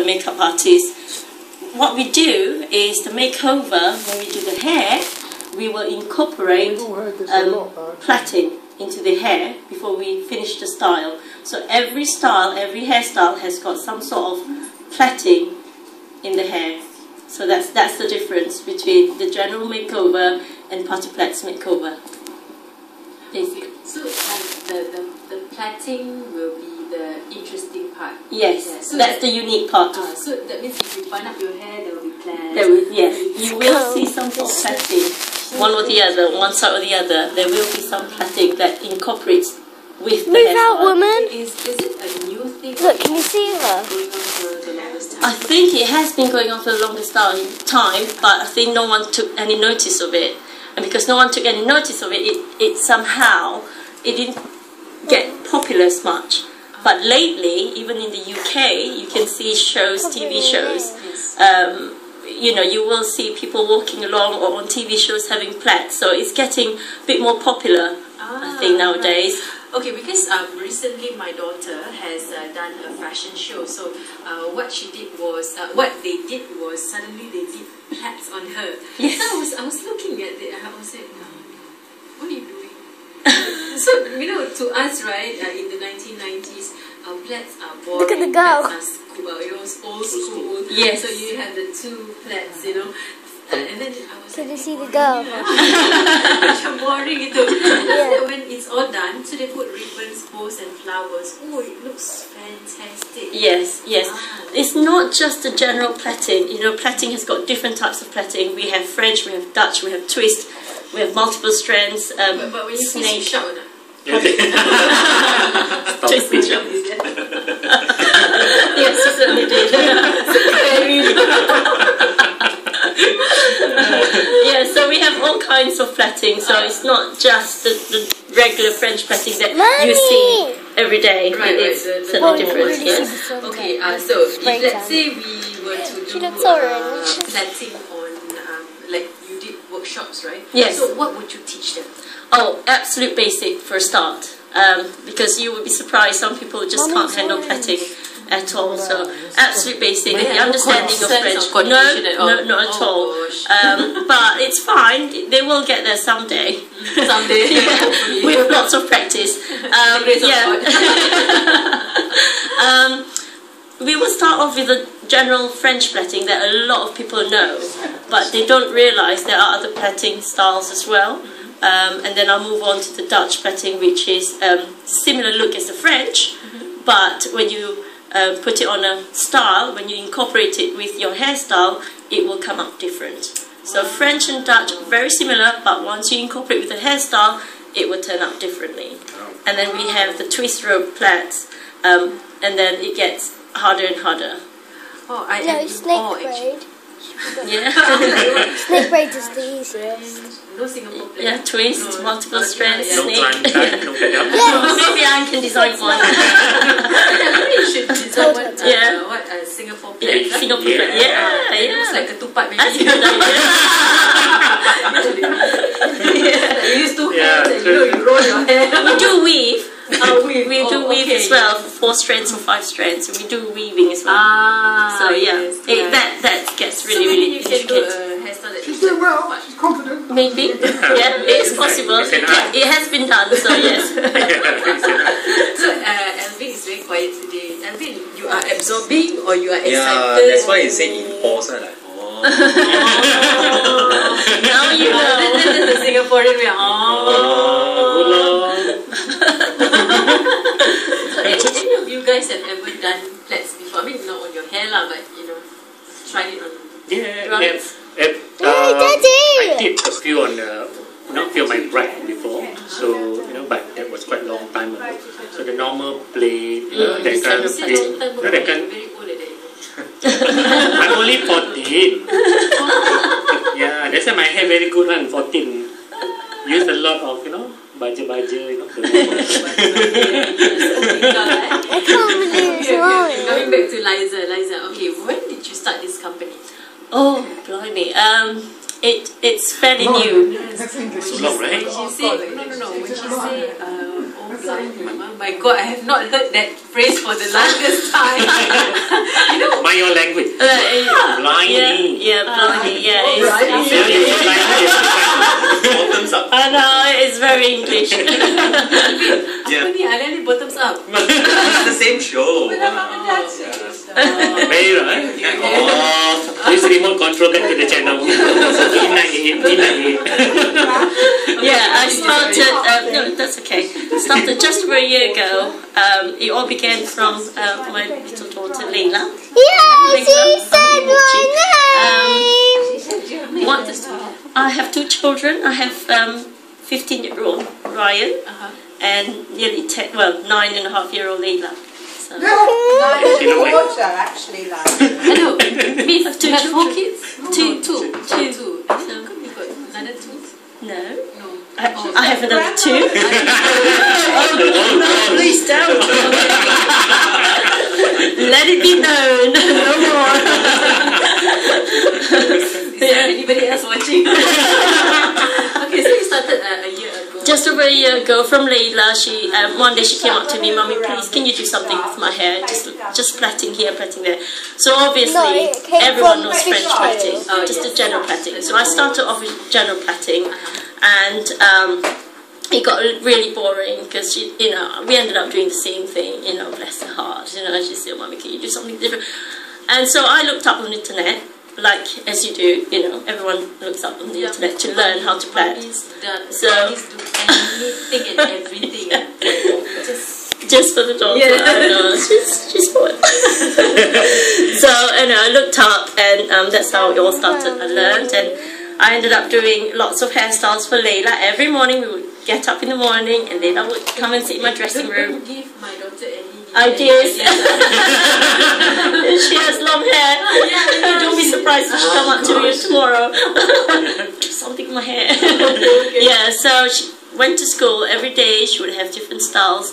makeup artist. What we do is the makeover, when we do the hair, we will incorporate plaiting into the hair before we finish the style. So every style, every hairstyle has got some sort of plaiting in the hair. So that's the difference between the general makeover and Party Plaits makeover. So the plaiting will be the interesting part. Yes, yeah. So that's the unique part. So that means if you bun up your hair, there will be plaits. Yes, you will see some sort of plaiting, one or the other, one side or the other. There will be some plaiting that incorporates with the hair. Move out, woman. Is it a new thing? Look, can you see her? Going on for the longest time? I think it has been going on for the longest time, but I think no one took any notice of it. And because no one took any notice of it, it somehow, it didn't get popular as much. But lately, even in the UK, you can see shows, TV shows. You know, you will see people walking along or on TV shows having plaits. So it's getting a bit more popular, I think, nowadays. Right. Okay, because recently my daughter has done a fashion show. So what she did was, what they did was suddenly they did plaits on her. Yes. So I was looking at it. I was like, no, what are you doing? So you know, to us, right, in the 1990s, plaits are boring. Look at the girl. Plaits are it was old school. Yes. So you have the two plaits, you know. And then I was Can like, you see the girl? macam boring itu. Yeah. When it's all done, so they put ribbons, bows and flowers. Oh, it looks fantastic. Yes, yes. Wow. It's not just the general plaiting. You know, plaiting has got different types of plaiting. We have French, we have Dutch, we have twist, we have multiple strands. But when you see snake. shop, Twist and shop. Yes, you certainly did. Yeah, so we have all kinds of plaiting. So it's not just the regular French plaiting that you see every day. Right, It's the certainly different. Yes. Okay, so if let's say we were to do plaiting on, like you did workshops, right? Yes. So what would you teach them? Oh, absolute basic for a start. Because you would be surprised, some people just can't handle plaiting at all. So absolute basic, the understanding of French. No, not at all. But it's fine. They will get there someday. Someday, yeah, with lots of practice. We will start off with the general French plaiting that a lot of people know, but they don't realise there are other plaiting styles as well. And then I'll move on to the Dutch plaiting, which is similar look as the French, but when you put it on a style, when you incorporate it with your hairstyle, it will come up different. So French and Dutch are very similar, but once you incorporate with the hairstyle, it will turn out differently. And then we have the twist rope plaits, and then it gets harder and harder. Oh, snake braid. Yeah. Snake braid is the easiest. No Singapore plait. Yeah, twist, multiple strands, snake. Maybe I can design one. Maybe you should design one. What Singapore plait? Yeah, Singapore plait. Yeah, It looks like a tupat maybe. That's a good idea. You use two hands and you roll your hair. We do weave. We do weave okay. as well, 4 strands or 5 strands. So we do weaving as well. So yeah, that gets really, really intricate. So maybe you can do a hairstyle that She's doing well. She's confident. Maybe, yeah, it's possible. It has been done, so yes. So Alvin is very quiet today. Alvin, you are absorbing or you are excited? Yeah, that's why you say in pause, like, oh. Now you know. That's the Singaporean way. So any of you guys have ever done plaits before? I mean, not on your hair lah, but you know, tried it on. I did a few on the, not few on my bride before, so you know, but that was quite a long time ago. So the normal plate, that kind of thing, that kind. I'm only 14. Yeah, that's why my hair very good one. 14. Used a lot of baja, you know. Coming back to Lyza, okay, when did you start this company? Oh, blimey. It's fairly new. So long, right? When she say, when she say, oh blimey, my God, I have not heard that phrase for the longest time. You know, my your language. Blimey. Blimey, yeah. Bottoms up. I know, it's very English. Yeah. Bottoms up. It's the same show. Very right. This remote control back to the channel. Yeah, I started, no, that's okay. Started just over a year ago. It all began from my little daughter, Layla. Yeah, she said my name. I have 2 children. I have 15-year-old Ryan and nearly 9.5-year-old Layla. So. Actually, like. I know. Me have 2 children. 4 kids? Two. So, another 2? No. I have another 2. Oh, no, please don't. Let it be known. No more. Is there anybody else watching? Okay, so you started a year ago. Just over a year ago, from Layla, she one day she came up to me, "Mummy, please, can you do something with my hair? Just plaiting here, plaiting there." So obviously, everyone knows French plaiting, just a general plaiting. So I started off with general plaiting, and it got really boring because we ended up doing the same thing. Bless her heart. She said, "Mummy, can you do something different?" And so I looked up on the internet. Like as you do, everyone looks up on the internet to learn how to plait. So anything and everything. Just for the daughter. Yeah. I know. She's bored. So I looked up, and that's how it all started. I learned, and I ended up doing lots of hairstyles for Layla. Every morning we would get up in the morning, and Layla would come and sit in my dressing room. Don't give my daughter any. I did. She has long hair. Don't be surprised if she come up to you tomorrow. Do something with my hair. Yeah, so she went to school every day. She would have different styles.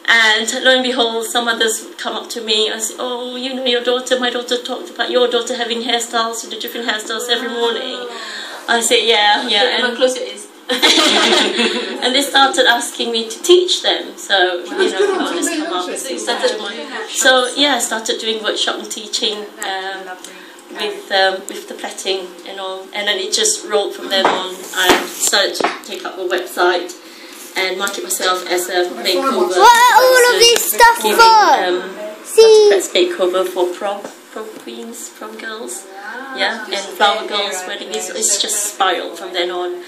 And lo and behold, some others would come up to me and say, "Oh, your daughter, my daughter talked about your daughter having hairstyles, different hairstyles every morning." I said, yeah. And close your ears. And they started asking me to teach them. So, people just come up. So you started I started doing workshop and teaching with the plaiting and all. And then it just rolled from then on. I started to take up a website and market myself as a makeover. What are all of this stuff for? Press makeover for prom queens, prom girls. Yeah, and flower girls' weddings. It's just spiraled from then on.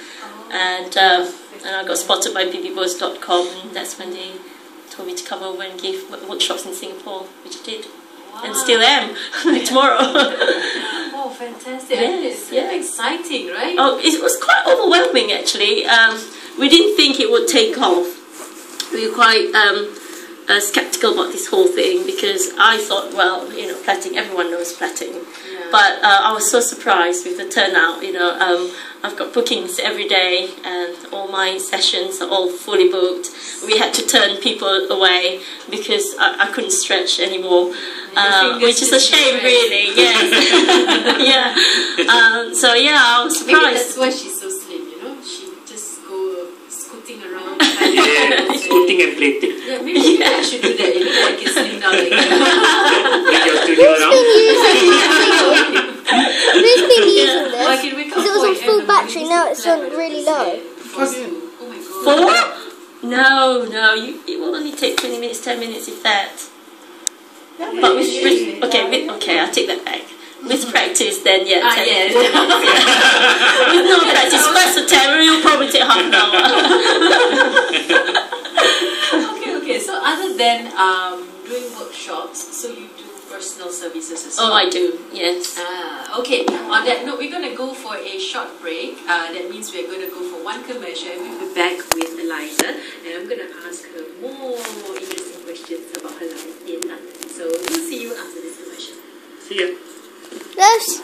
And I got spotted by bbboys.com, and that's when they told me to come over and give workshops in Singapore, which I did. Wow. And still am, tomorrow. Oh, fantastic. Yes, it's exciting, right? Oh, it was quite overwhelming, actually. We didn't think it would take off. We were quite sceptical about this whole thing, because I thought, well, plaiting, everyone knows plaiting. Yeah. But I was so surprised with the turnout. I've got bookings every day, and all my sessions are all fully booked. We had to turn people away because I couldn't stretch anymore, which is a shame, really. Yes. Yeah. I was surprised. Maybe that's why she's so slim. She just go scooting around. Scooting and plaiting. Yeah, maybe I should do that. I can slim down like that. Bring your studio around. Who's been using this? Because it was on full battery, now it's on really low. Oh my god. 4? No, it will only take 20 minutes, 10 minutes, if that. But okay, I'll take that back. With practice, then 10 minutes. With no practice, first attempt, it will probably take half an hour. Okay. So other than doing workshops, so you do personal services as well? Oh, I do, yes. Okay. On that note, we're going to go for a short break. That means we're going to go for one commercial, and we'll be back with Lyza, and I'm going to ask her more interesting questions about her life in London. So we'll see you after this commercial. See ya. Yes.